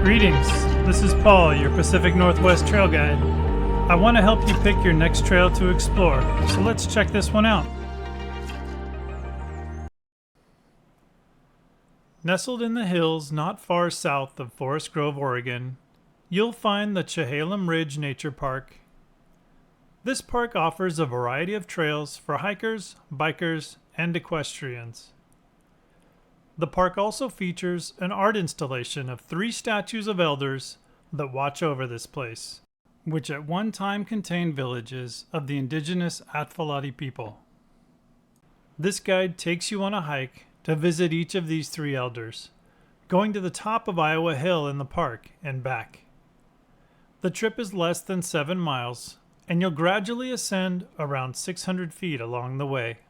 Greetings, this is Paul, your Pacific Northwest trail guide. I want to help you pick your next trail to explore, so let's check this one out. Nestled in the hills not far south of Forest Grove, Oregon, you'll find the Chehalem Ridge Nature Park. This park offers a variety of trails for hikers, bikers, and equestrians. The park also features an art installation of 3 statues of elders that watch over this place, which at one time contained villages of the indigenous Atfalati people. This guide takes you on a hike to visit each of these 3 elders, going to the top of Iowa Hill in the park and back. The trip is less than 7 miles, and you'll gradually ascend around 600 feet along the way.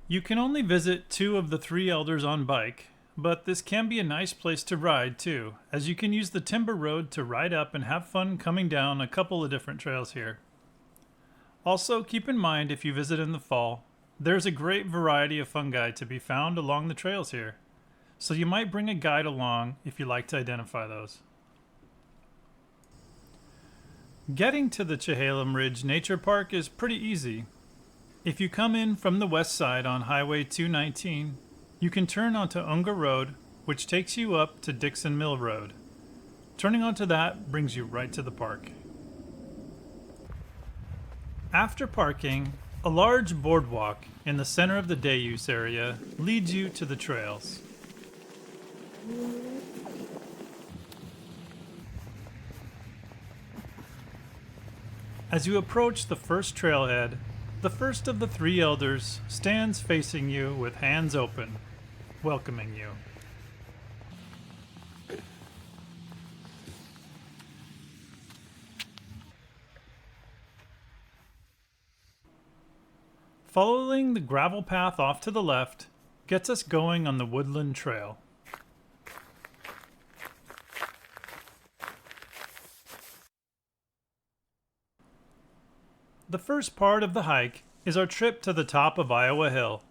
You can only visit 2 of the 3 elders on bike, but this can be a nice place to ride too, as you can use the timber road to ride up and have fun coming down a couple of different trails here. Also, keep in mind if you visit in the fall, there's a great variety of fungi to be found along the trails here, so you might bring a guide along if you like to identify those. Getting to the Chehalem Ridge Nature Park is pretty easy. If you come in from the west side on Highway 219, you can turn onto Unga Road, which takes you up to Dixon Mill Road. Turning onto that brings you right to the park. After parking, a large boardwalk in the center of the day use area leads you to the trails. As you approach the first trailhead, the first of the 3 elders stands facing you with hands open, welcoming you. Following the gravel path off to the left gets us going on the Woodland Trail. The first part of the hike is our trip to the top of Iowa Hill.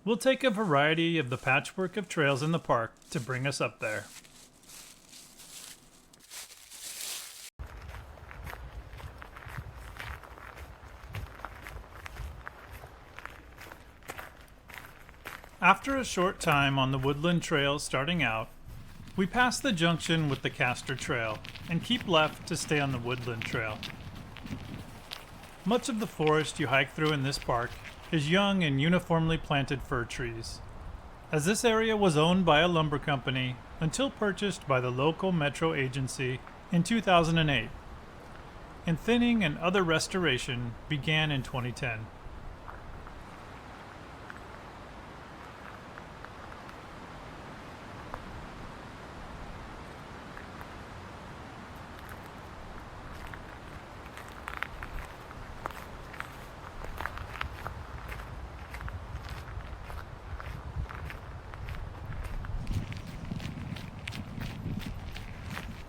We'll take a variety of the patchwork of trails in the park to bring us up there. After a short time on the Woodland Trail starting out, we pass the junction with the Castor Trail and keep left to stay on the Woodland Trail. Much of the forest you hike through in this park is young and uniformly planted fir trees, as this area was owned by a lumber company until purchased by the local metro agency in 2008, and thinning and other restoration began in 2010.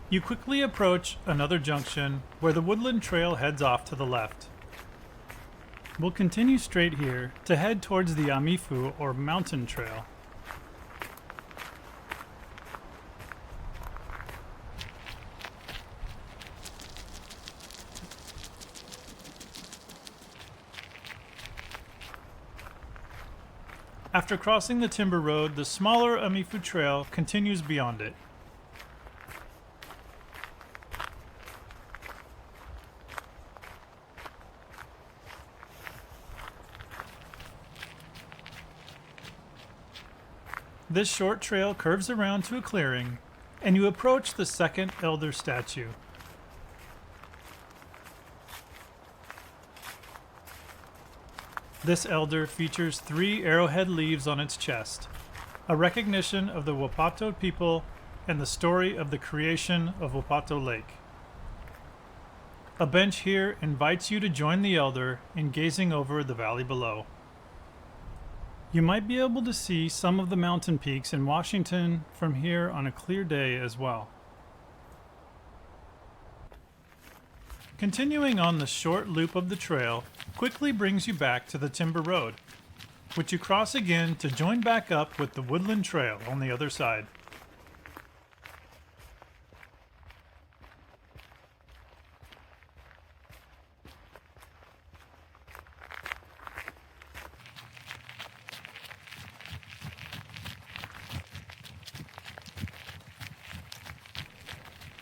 You quickly approach another junction where the Woodland Trail heads off to the left. We'll continue straight here to head towards the Amifu or Mountain Trail. After crossing the timber road, the smaller Amifu Trail continues beyond it. This short trail curves around to a clearing, and you approach the second elder statue. This elder features 3 arrowhead leaves on its chest, a recognition of the Wapato people and the story of the creation of Wapato Lake. A bench here invites you to join the elder in gazing over the valley below. You might be able to see some of the mountain peaks in Washington from here on a clear day as well. Continuing on the short loop of the trail quickly brings you back to the timber road. which you cross again to join back up with the woodland trail on the other side.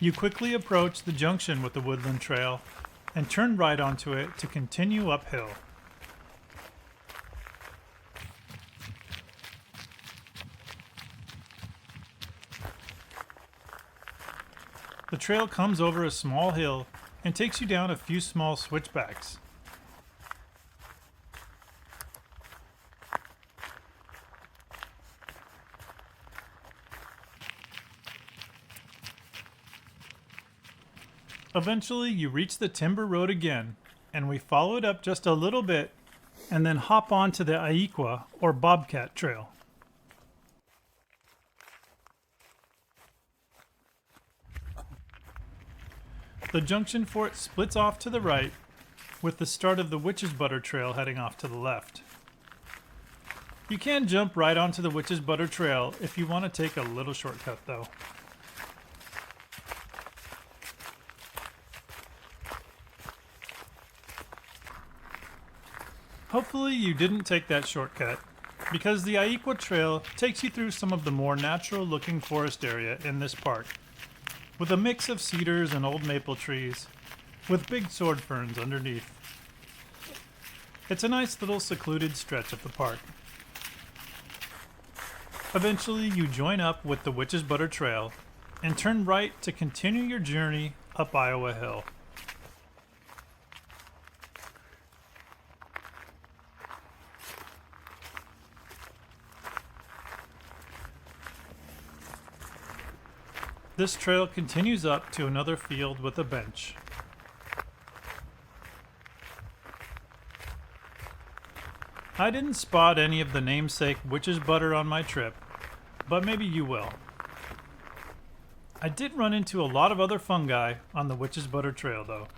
You quickly approach the junction with the woodland trail and turn right onto it to continue uphill. The trail comes over a small hill and takes you down a few small switchbacks. Eventually, you reach the timber road again, and we follow it up just a little bit and then hop onto the Aiqua or Bobcat Trail. The junction for it splits off to the right, with the start of the Witch's Butter Trail heading off to the left. You can jump right onto the Witch's Butter Trail if you want to take a little shortcut though. Hopefully you didn't take that shortcut, because the Aiqua Trail takes you through some of the more natural looking forest area in this park, with a mix of cedars and old maple trees, with big sword ferns underneath. It's a nice little secluded stretch of the park. Eventually you join up with the Witch's Butter Trail and turn right to continue your journey up Iowa Hill. This trail continues up to another field with a bench. I didn't spot any of the namesake witch's butter on my trip, but maybe you will. I did run into a lot of other fungi on the Witch's Butter Trail though.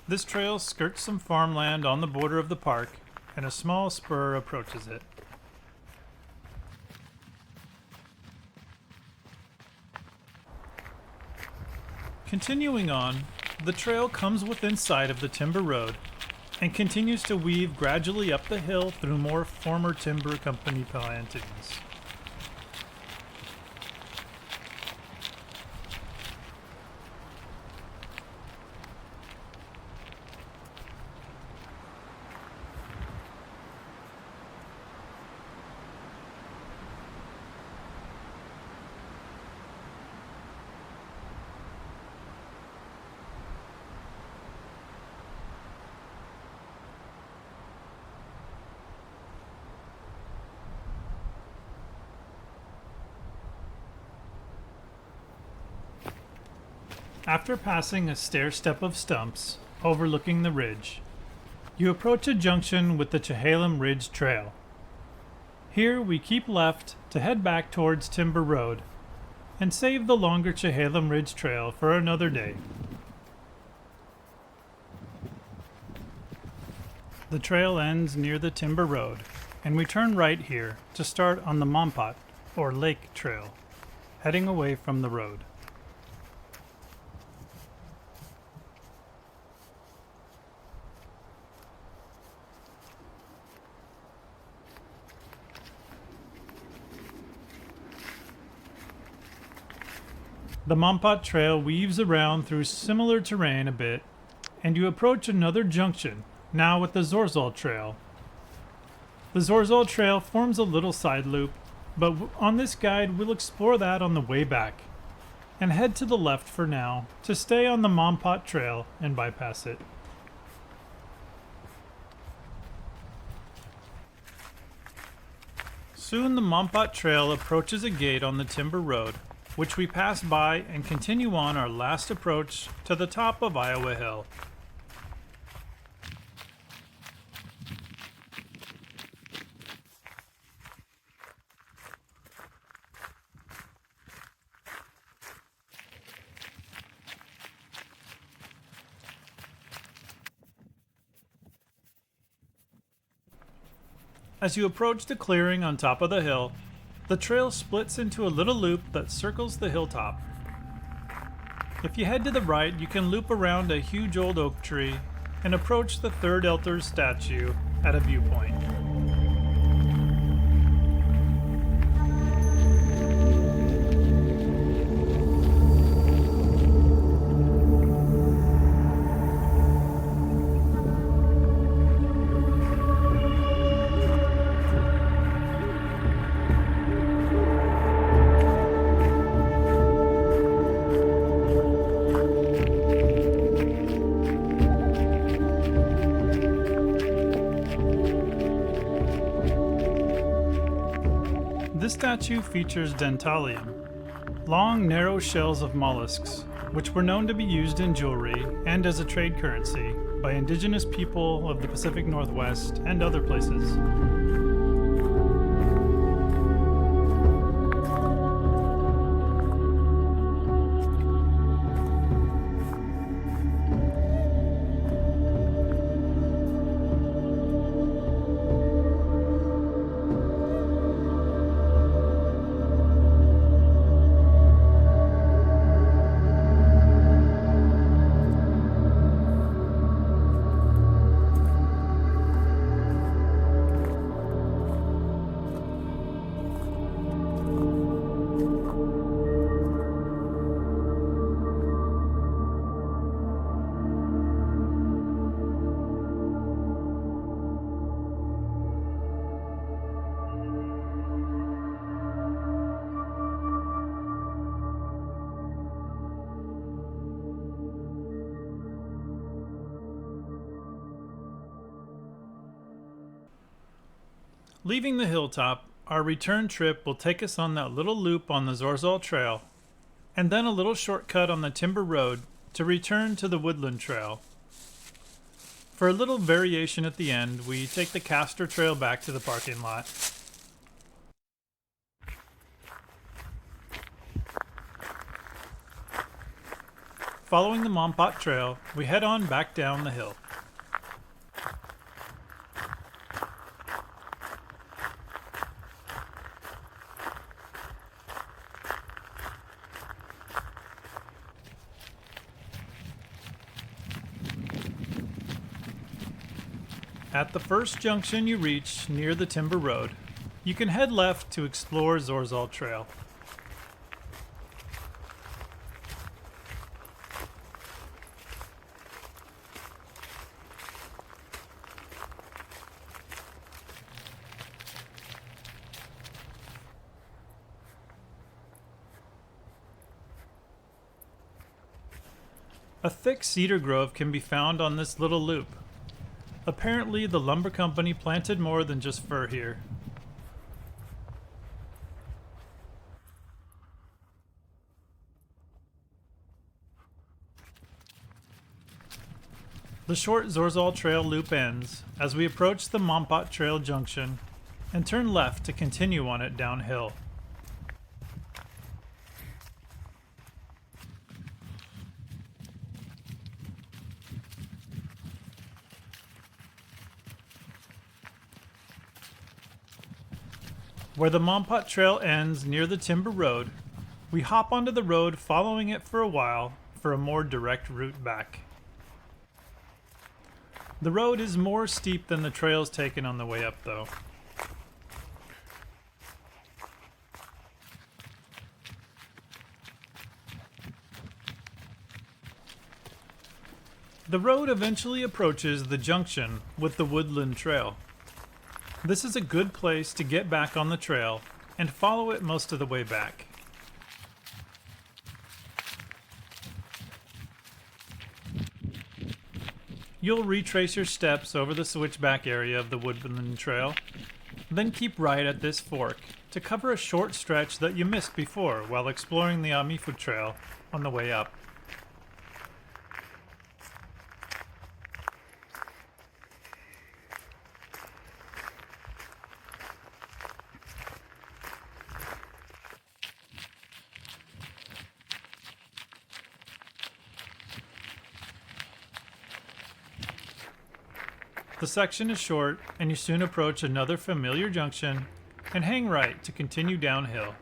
This trail skirts some farmland on the border of the park, and a small spur approaches it. Continuing on, the trail comes within sight of the timber road and continues to weave gradually up the hill through more former timber company plantings. After passing a stair-step of stumps overlooking the ridge, you approach a junction with the Chehalem Ridge Trail. Here we keep left to head back towards Timber Road and save the longer Chehalem Ridge Trail for another day. The trail ends near the Timber Road, and we turn right here to start on the Mompat or Lake Trail, heading away from the road. The Mompat Trail weaves around through similar terrain a bit, and you approach another junction, now with the Zorzal Trail. The Zorzal Trail forms a little side loop, but on this guide we'll explore that on the way back, and head to the left for now to stay on the Mompat Trail and bypass it. Soon the Mompat Trail approaches a gate on the Timber Road, which we pass by and continue on our last approach to the top of Iowa Hill. As you approach the clearing on top of the hill, the trail splits into a little loop that circles the hilltop. If you head to the right, you can loop around a huge old oak tree and approach the third elder's statue at a viewpoint. This statue features dentalium, long, narrow shells of mollusks, which were known to be used in jewelry and as a trade currency by indigenous people of the Pacific Northwest and other places. Leaving the hilltop, our return trip will take us on that little loop on the Zorzal Trail, and then a little shortcut on the Timber Road to return to the Woodland Trail. For a little variation at the end, we take the Castor Trail back to the parking lot. Following the Mompot Trail, we head on back down the hill. At the first junction you reach near the Timber Road, you can head left to explore Zorzal Trail. A thick cedar grove can be found on this little loop. Apparently, the lumber company planted more than just fir here. The short Zorzal Trail loop ends as we approach the Mompot Trail junction and turn left to continue on it downhill. Where the Mompot Trail ends near the Timber Road, we hop onto the road following it for a while for a more direct route back. The road is more steep than the trails taken on the way up, though. The road eventually approaches the junction with the Woodland Trail. This is a good place to get back on the trail and follow it most of the way back. You'll retrace your steps over the switchback area of the Woodland Trail, then keep right at this fork to cover a short stretch that you missed before while exploring the Amifu Trail on the way up. The section is short, and you soon approach another familiar junction and hang right to continue downhill.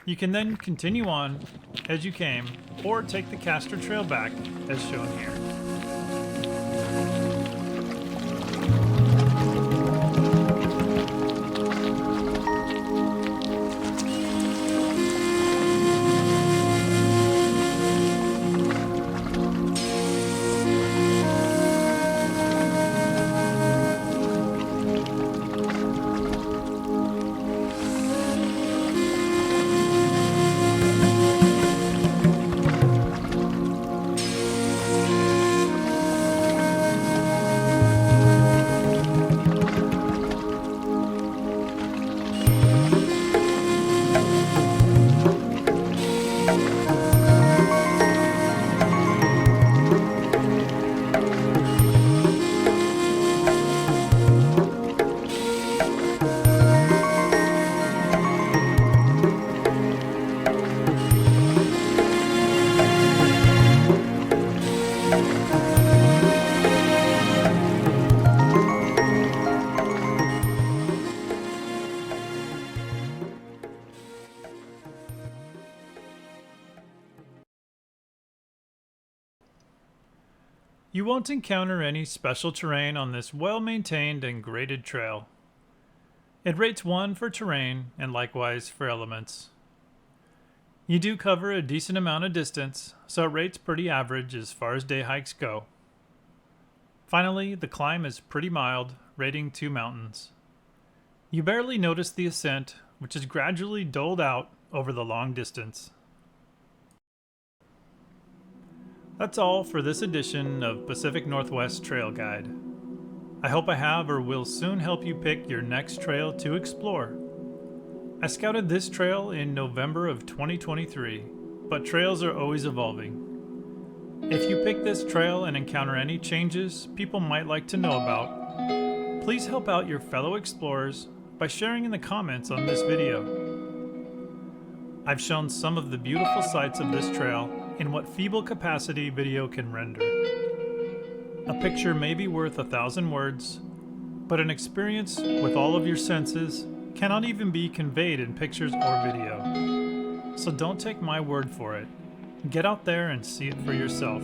You can then continue on as you came, or take the Castor Trail back as shown here. You won't encounter any special terrain on this well-maintained and graded trail. It rates 1 for terrain and likewise for elements. You do cover a decent amount of distance, so it rates pretty average as far as day hikes go. Finally, the climb is pretty mild, rating 2 mountains. You barely notice the ascent, which is gradually doled out over the long distance. That's all for this edition of Pacific Northwest Trail Guide. I hope I have or will soon help you pick your next trail to explore. I scouted this trail in November of 2023, but trails are always evolving. If you pick this trail and encounter any changes people might like to know about, please help out your fellow explorers by sharing in the comments on this video. I've shown some of the beautiful sights of this trail in what feeble capacity video can render. A picture may be worth 1,000 words, but an experience with all of your senses cannot even be conveyed in pictures or video. So don't take my word for it. Get out there and see it for yourself.